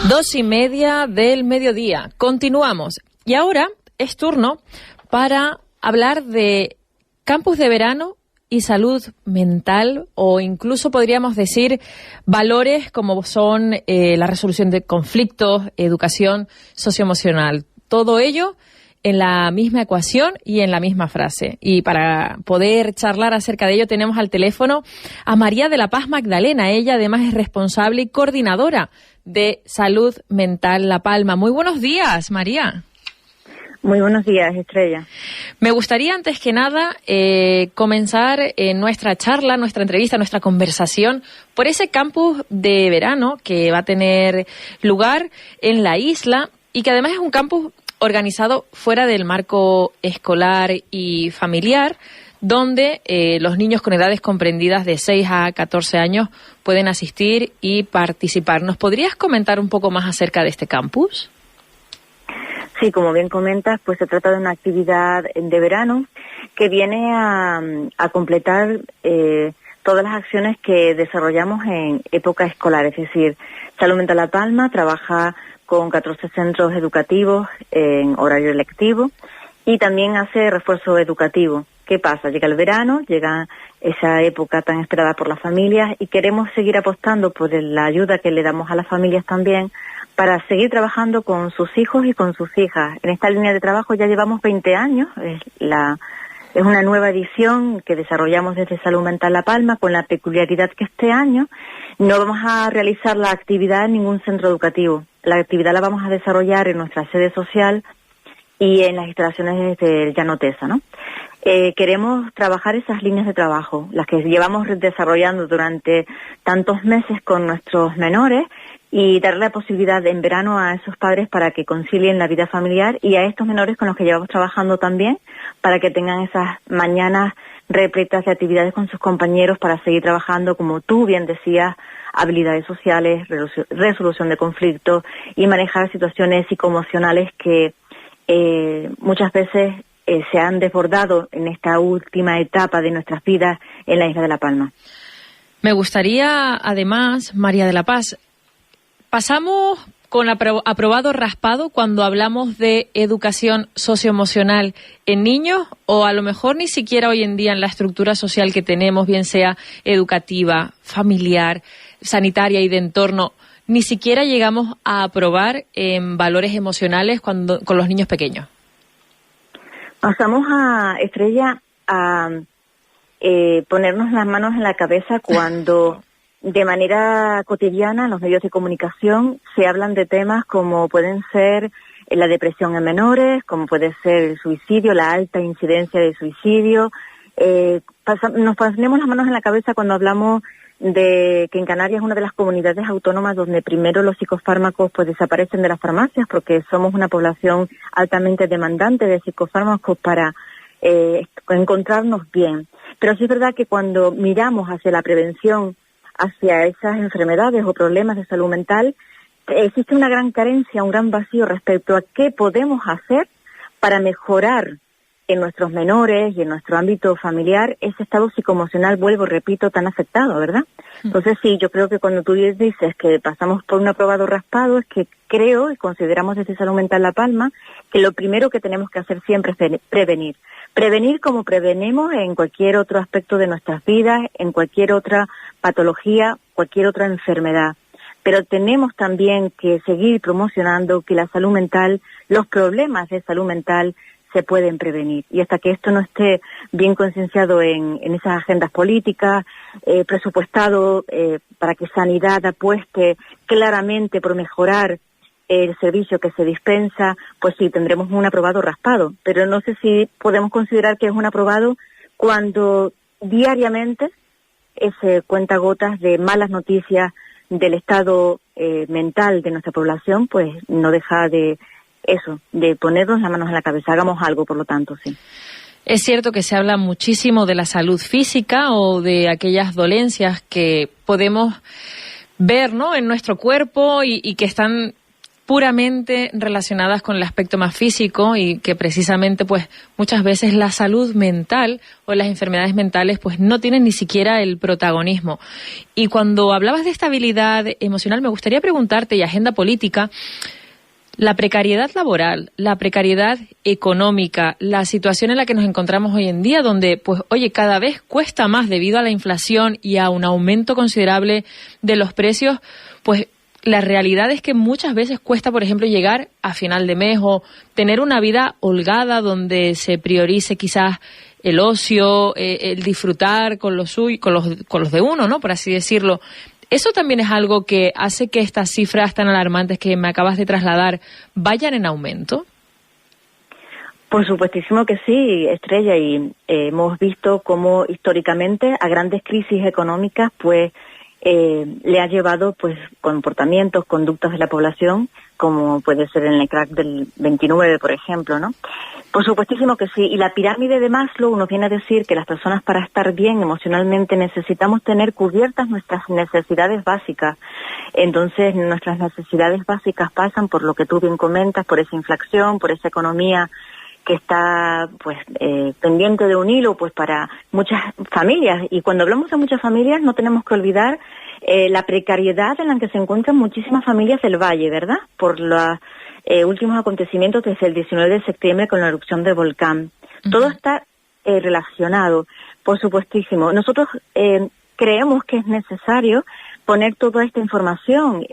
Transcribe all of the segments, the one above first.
2:30 del mediodía. Continuamos. Y ahora es turno para hablar de campus de verano y salud mental, o incluso podríamos decir valores como son la resolución de conflictos, educación socioemocional. Todo ello en la misma ecuación y en la misma frase. Y para poder charlar acerca de ello tenemos al teléfono a María de la Paz Magdalena. Ella además es responsable y coordinadora de Salud Mental La Palma. Muy buenos días, María. Muy buenos días, Estrella. Me gustaría antes que nada comenzar nuestra charla, nuestra entrevista, nuestra conversación por ese campus de verano que va a tener lugar en la isla y que además es un campus organizado fuera del marco escolar y familiar, donde los niños con edades comprendidas de 6 a 14 años pueden asistir y participar. ¿Nos podrías comentar un poco más acerca de este campus? Sí, como bien comentas, pues se trata de una actividad de verano que viene a completar todas las acciones que desarrollamos en época escolar. Es decir, Salud Mental La Palma trabaja con 14 centros educativos en horario lectivo y también hace refuerzo educativo. ¿Qué pasa? Llega el verano, llega esa época tan esperada por las familias y queremos seguir apostando por la ayuda que le damos a las familias también para seguir trabajando con sus hijos y con sus hijas. En esta línea de trabajo ya llevamos 20 años, es una nueva edición que desarrollamos desde Salud Mental La Palma, con la peculiaridad que este año no vamos a realizar la actividad en ningún centro educativo. La actividad la vamos a desarrollar en nuestra sede social y en las instalaciones del Llano Tesa, ¿no? Queremos trabajar esas líneas de trabajo, las que llevamos desarrollando durante tantos meses con nuestros menores, y darle la posibilidad en verano a esos padres para que concilien la vida familiar, y a estos menores con los que llevamos trabajando también para que tengan esas mañanas repletas de actividades con sus compañeros para seguir trabajando, como tú bien decías, habilidades sociales, resolución de conflictos y manejar situaciones psicoemocionales que muchas veces se han desbordado en esta última etapa de nuestras vidas en la isla de La Palma. Me gustaría, además, María de la Paz, pasamos con aprobado raspado cuando hablamos de educación socioemocional en niños, o a lo mejor ni siquiera hoy en día en la estructura social que tenemos, bien sea educativa, familiar, sanitaria y de entorno, ni siquiera llegamos a aprobar en valores emocionales con los niños pequeños. Pasamos a, Estrella, a ponernos las manos en la cabeza cuando de manera cotidiana en los medios de comunicación se hablan de temas como pueden ser la depresión en menores, como puede ser el suicidio, la alta incidencia de suicidio. Nos ponemos las manos en la cabeza cuando hablamos de que en Canarias es una de las comunidades autónomas donde primero los psicofármacos pues desaparecen de las farmacias, porque somos una población altamente demandante de psicofármacos para encontrarnos bien. Pero sí es verdad que cuando miramos hacia la prevención, hacia esas enfermedades o problemas de salud mental, existe una gran carencia, un gran vacío respecto a qué podemos hacer para mejorar en nuestros menores y en nuestro ámbito familiar ese estado psicoemocional, vuelvo, repito, tan afectado, ¿verdad? Entonces sí, yo creo que cuando tú dices que pasamos por un aprobado raspado, es que creo y consideramos desde Salud Mental La Palma que lo primero que tenemos que hacer siempre es prevenir. Prevenir como prevenimos en cualquier otro aspecto de nuestras vidas, en cualquier otra patología, cualquier otra enfermedad. Pero tenemos también que seguir promocionando que la salud mental, los problemas de salud mental se pueden prevenir. Y hasta que esto no esté bien concienciado en esas agendas políticas, presupuestado para que sanidad apueste claramente por mejorar el servicio que se dispensa, pues sí, tendremos un aprobado raspado. Pero no sé si podemos considerar que es un aprobado cuando diariamente ese cuentagotas de malas noticias del estado mental de nuestra población, pues no deja de ponernos las manos en la cabeza. Hagamos algo, por lo tanto, sí. Es cierto que se habla muchísimo de la salud física o de aquellas dolencias que podemos ver, ¿no?, en nuestro cuerpo y que están puramente relacionadas con el aspecto más físico y que precisamente pues muchas veces la salud mental o las enfermedades mentales pues no tienen ni siquiera el protagonismo. Y cuando hablabas de estabilidad emocional, me gustaría preguntarte, y agenda política, la precariedad laboral, la precariedad económica, la situación en la que nos encontramos hoy en día, donde, pues, oye, cada vez cuesta más debido a la inflación y a un aumento considerable de los precios, pues la realidad es que muchas veces cuesta, por ejemplo, llegar a final de mes o tener una vida holgada donde se priorice quizás el ocio, el disfrutar con los de uno, ¿no? Por así decirlo. ¿Eso también es algo que hace que estas cifras tan alarmantes que me acabas de trasladar vayan en aumento? Por supuestísimo que sí, Estrella, y hemos visto cómo históricamente a grandes crisis económicas pues le ha llevado pues comportamientos, conductas de la población, como puede ser en el crack del 29, por ejemplo, ¿no? Por supuestísimo que sí. Y la pirámide de Maslow nos viene a decir que las personas, para estar bien emocionalmente, necesitamos tener cubiertas nuestras necesidades básicas. Entonces, nuestras necesidades básicas pasan por lo que tú bien comentas, por esa inflación, por esa economía que está pues pendiente de un hilo pues para muchas familias. Y cuando hablamos de muchas familias no tenemos que olvidar la precariedad en la que se encuentran muchísimas familias del Valle, ¿verdad? Por los últimos acontecimientos desde el 19 de septiembre con la erupción del volcán. Todo está relacionado, por supuestísimo. Nosotros creemos que es necesario poner toda esta información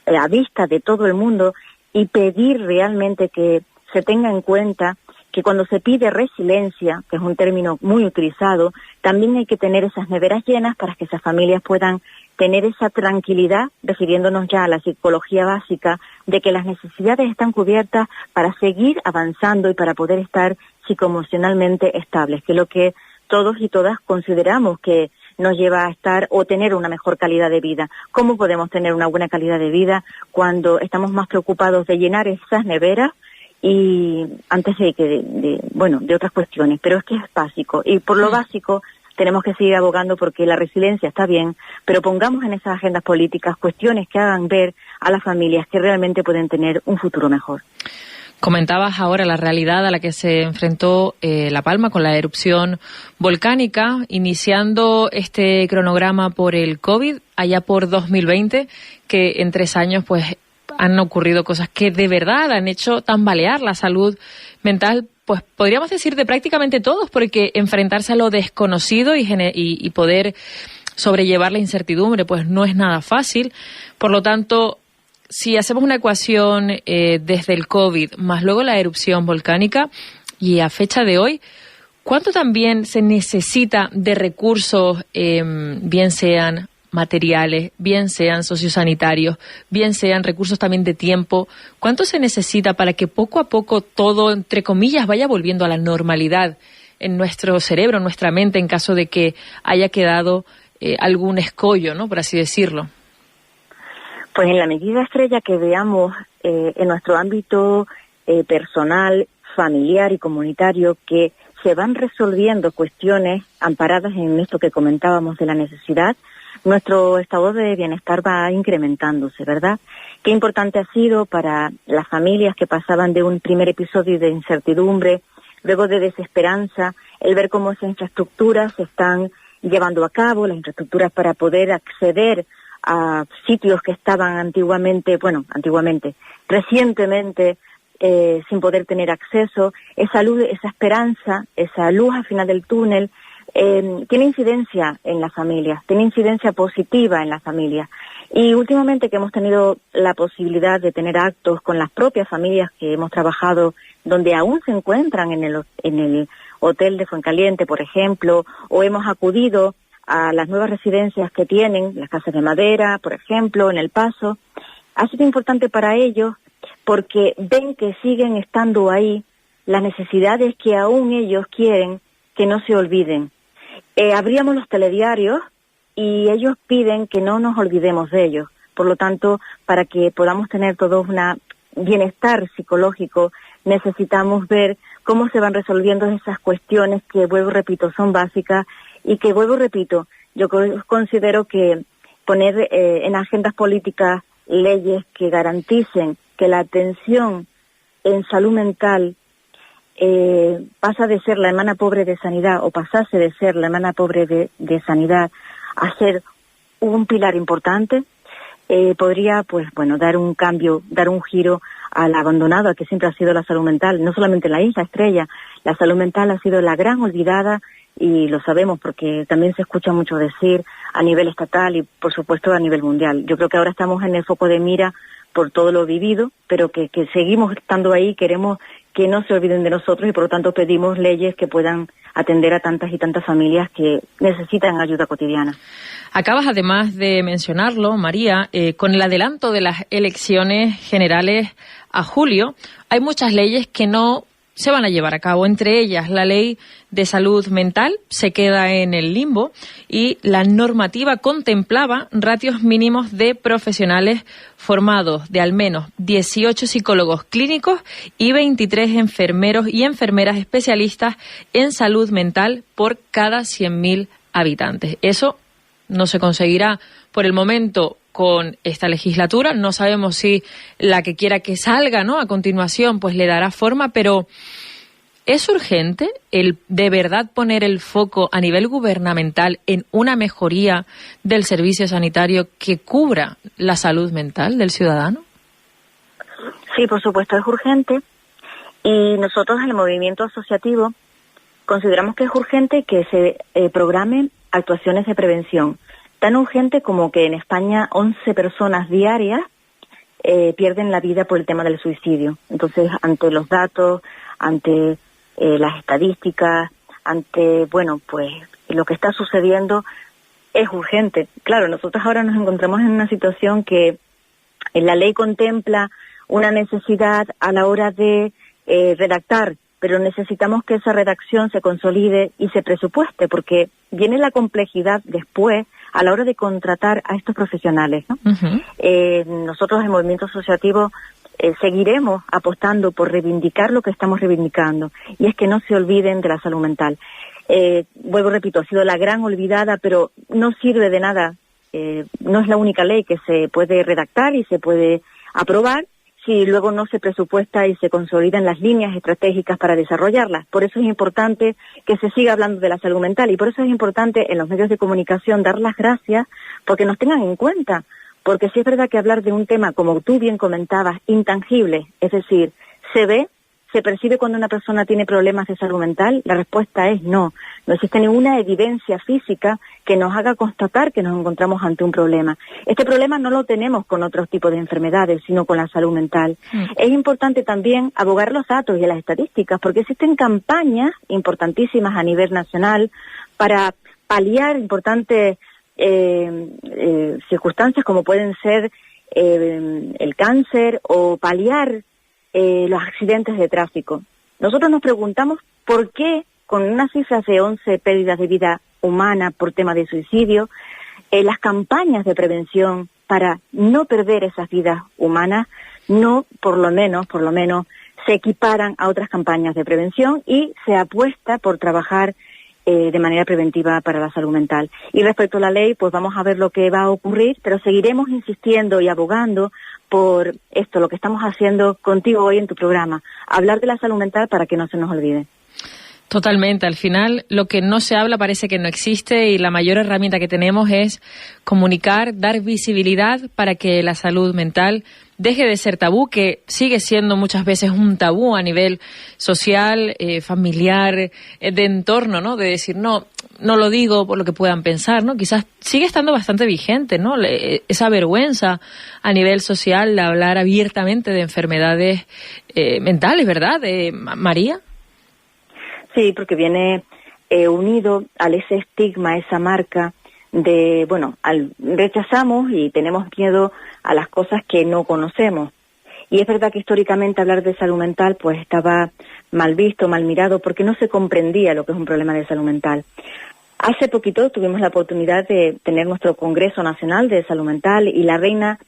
a vista de todo el mundo y pedir realmente que se tenga en cuenta que cuando se pide resiliencia, que es un término muy utilizado, también hay que tener esas neveras llenas para que esas familias puedan tener esa tranquilidad, refiriéndonos ya a la psicología básica, de que las necesidades están cubiertas para seguir avanzando y para poder estar psicoemocionalmente estables, que es lo que todos y todas consideramos que nos lleva a estar o tener una mejor calidad de vida. ¿Cómo podemos tener una buena calidad de vida cuando estamos más preocupados de llenar esas neveras y antes de otras cuestiones? Pero es que es básico, y por lo básico tenemos que seguir abogando porque la resiliencia está bien, pero pongamos en esas agendas políticas cuestiones que hagan ver a las familias que realmente pueden tener un futuro mejor. Comentabas ahora la realidad a la que se enfrentó La Palma con la erupción volcánica, iniciando este cronograma por el COVID, allá por 2020, que en 3 años pues han ocurrido cosas que de verdad han hecho tambalear la salud mental, pues podríamos decir de prácticamente todos, porque enfrentarse a lo desconocido y poder sobrellevar la incertidumbre pues no es nada fácil. Por lo tanto, si hacemos una ecuación desde el COVID más luego la erupción volcánica y a fecha de hoy, ¿cuánto también se necesita de recursos, bien sean materiales, bien sean sociosanitarios, bien sean recursos también de tiempo? ¿Cuánto se necesita para que poco a poco todo, entre comillas, vaya volviendo a la normalidad en nuestro cerebro, en nuestra mente, en caso de que haya quedado algún escollo, ¿no?, por así decirlo? Pues en la medida, Estrella, que veamos en nuestro ámbito personal, familiar y comunitario que se van resolviendo cuestiones amparadas en esto que comentábamos de la necesidad, nuestro estado de bienestar va incrementándose, ¿verdad? Qué importante ha sido para las familias que pasaban de un primer episodio de incertidumbre, luego de desesperanza, el ver cómo esas infraestructuras se están llevando a cabo, las infraestructuras para poder acceder a sitios que estaban recientemente sin poder tener acceso. Esa luz, esa esperanza, esa luz al final del túnel, tiene incidencia en las familias, tiene incidencia positiva en las familias. Y últimamente que hemos tenido la posibilidad de tener actos con las propias familias que hemos trabajado, donde aún se encuentran en el hotel de Fuencaliente, por ejemplo, o hemos acudido a las nuevas residencias que tienen, las casas de madera, por ejemplo, en El Paso, ha sido importante para ellos porque ven que siguen estando ahí las necesidades que aún ellos quieren que no se olviden. Abríamos los telediarios y ellos piden que no nos olvidemos de ellos. Por lo tanto, para que podamos tener todos un bienestar psicológico, necesitamos ver cómo se van resolviendo esas cuestiones que, vuelvo repito, son básicas y que, vuelvo repito, yo considero que poner en agendas políticas leyes que garanticen que la atención en salud mental pasa de ser la hermana pobre de sanidad, o pasase de ser la hermana pobre de sanidad a ser un pilar importante, podría, pues bueno, dar un cambio, dar un giro al abandonado que siempre ha sido la salud mental. No solamente en la isla Estrella, la salud mental ha sido la gran olvidada, y lo sabemos porque también se escucha mucho decir a nivel estatal y por supuesto a nivel mundial. Yo creo que ahora estamos en el foco de mira por todo lo vivido, pero que seguimos estando ahí, queremos que no se olviden de nosotros, y por lo tanto pedimos leyes que puedan atender a tantas y tantas familias que necesitan ayuda cotidiana. Acabas además de mencionarlo, María, con el adelanto de las elecciones generales a julio, hay muchas leyes que no se van a llevar a cabo. Entre ellas, la ley de salud mental se queda en el limbo, y la normativa contemplaba ratios mínimos de profesionales formados de al menos 18 psicólogos clínicos y 23 enfermeros y enfermeras especialistas en salud mental por cada 100.000 habitantes. Eso no se conseguirá por el momento con esta legislatura. No sabemos si la que quiera que salga, ¿no?, a continuación, pues le dará forma, pero ¿es urgente el de verdad poner el foco a nivel gubernamental en una mejoría del servicio sanitario que cubra la salud mental del ciudadano? Sí, por supuesto, es urgente, y nosotros en el movimiento asociativo consideramos que es urgente que se programen actuaciones de prevención. Tan urgente como que en España 11 personas diarias pierden la vida por el tema del suicidio. Entonces, ante los datos, ante las estadísticas, ante, bueno, pues lo que está sucediendo, es urgente. Claro, nosotros ahora nos encontramos en una situación que la ley contempla una necesidad a la hora de redactar, pero necesitamos que esa redacción se consolide y se presupueste, porque viene la complejidad después a la hora de contratar a estos profesionales, ¿no? Uh-huh. Nosotros en el movimiento asociativo seguiremos apostando por reivindicar lo que estamos reivindicando, y es que no se olviden de la salud mental. Vuelvo, repito, ha sido la gran olvidada, pero no sirve de nada, no es la única ley que se puede redactar y se puede aprobar si luego no se presupuesta y se consolidan las líneas estratégicas para desarrollarlas. Por eso es importante que se siga hablando de la salud mental, y por eso es importante en los medios de comunicación dar las gracias porque nos tengan en cuenta. Porque sí es verdad que hablar de un tema, como tú bien comentabas, intangible, es decir, se ve, se percibe cuando una persona tiene problemas de salud mental, la respuesta es no. No existe ninguna evidencia física que nos haga constatar que nos encontramos ante un problema. Este problema no lo tenemos con otros tipos de enfermedades, sino con la salud mental. Es importante también abogar los datos y las estadísticas, porque existen campañas importantísimas a nivel nacional para paliar importantes circunstancias como pueden ser el cáncer o paliar los accidentes de tráfico. Nosotros nos preguntamos por qué, con unas cifras de 11 pérdidas de vida humana por tema de suicidio, las campañas de prevención para no perder esas vidas humanas no, por lo menos, se equiparan a otras campañas de prevención y se apuesta por trabajar de manera preventiva para la salud mental. Y respecto a la ley, pues vamos a ver lo que va a ocurrir, pero seguiremos insistiendo y abogando por esto, lo que estamos haciendo contigo hoy en tu programa, hablar de la salud mental para que no se nos olvide. Totalmente. Al final, lo que no se habla parece que no existe, y la mayor herramienta que tenemos es comunicar, dar visibilidad para que la salud mental deje de ser tabú, que sigue siendo muchas veces un tabú a nivel social, familiar, de entorno, ¿no? De decir, no lo digo por lo que puedan pensar, ¿no? Quizás sigue estando bastante vigente, ¿no? Esa vergüenza a nivel social de hablar abiertamente de enfermedades mentales, ¿verdad, María? Sí, porque viene unido a ese estigma, esa marca de, bueno, rechazamos y tenemos miedo a las cosas que no conocemos. Y es verdad que históricamente hablar de salud mental pues estaba mal visto, mal mirado, porque no se comprendía lo que es un problema de salud mental. Hace poquito tuvimos la oportunidad de tener nuestro Congreso Nacional de Salud Mental, y la reina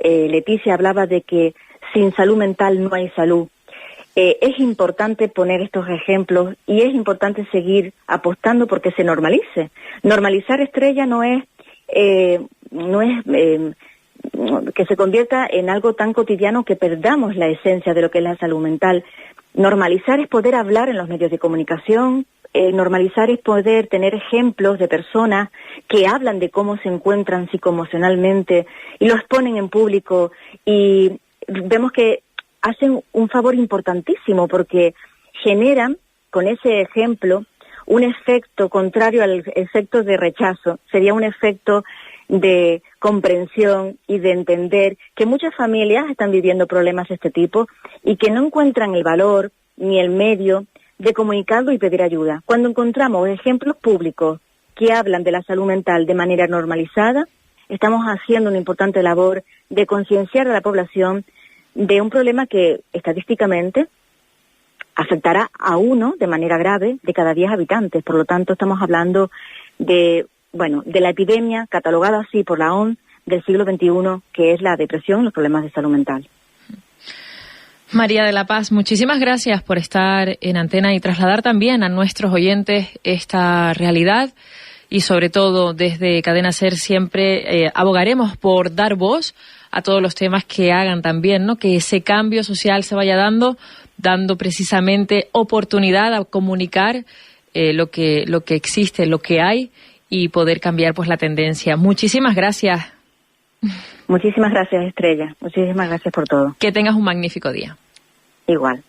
Leticia hablaba de que sin salud mental no hay salud. Es importante poner estos ejemplos y es importante seguir apostando porque se normalice. Normalizar, Estrella, no es que se convierta en algo tan cotidiano que perdamos la esencia de lo que es la salud mental. Normalizar es poder hablar en los medios de comunicación, normalizar es poder tener ejemplos de personas que hablan de cómo se encuentran psicoemocionalmente y los ponen en público, y vemos que hacen un favor importantísimo porque generan con ese ejemplo un efecto contrario al efecto de rechazo. Sería un efecto de comprensión y de entender que muchas familias están viviendo problemas de este tipo y que no encuentran el valor ni el medio de comunicarlo y pedir ayuda. Cuando encontramos ejemplos públicos que hablan de la salud mental de manera normalizada, estamos haciendo una importante labor de concienciar a la población de un problema que estadísticamente afectará a 1 de manera grave de cada 10 habitantes. Por lo tanto, estamos hablando de la epidemia catalogada así por la OMS del siglo XXI, que es la depresión y los problemas de salud mental. María de la Paz, muchísimas gracias por estar en antena y trasladar también a nuestros oyentes esta realidad, y sobre todo desde Cadena SER siempre abogaremos por dar voz a todos los temas que hagan también, ¿no?, que ese cambio social se vaya dando precisamente oportunidad a comunicar lo que existe, lo que hay, y poder cambiar pues la tendencia. Muchísimas gracias. Muchísimas gracias, Estrella. Muchísimas gracias por todo. Que tengas un magnífico día. Igual.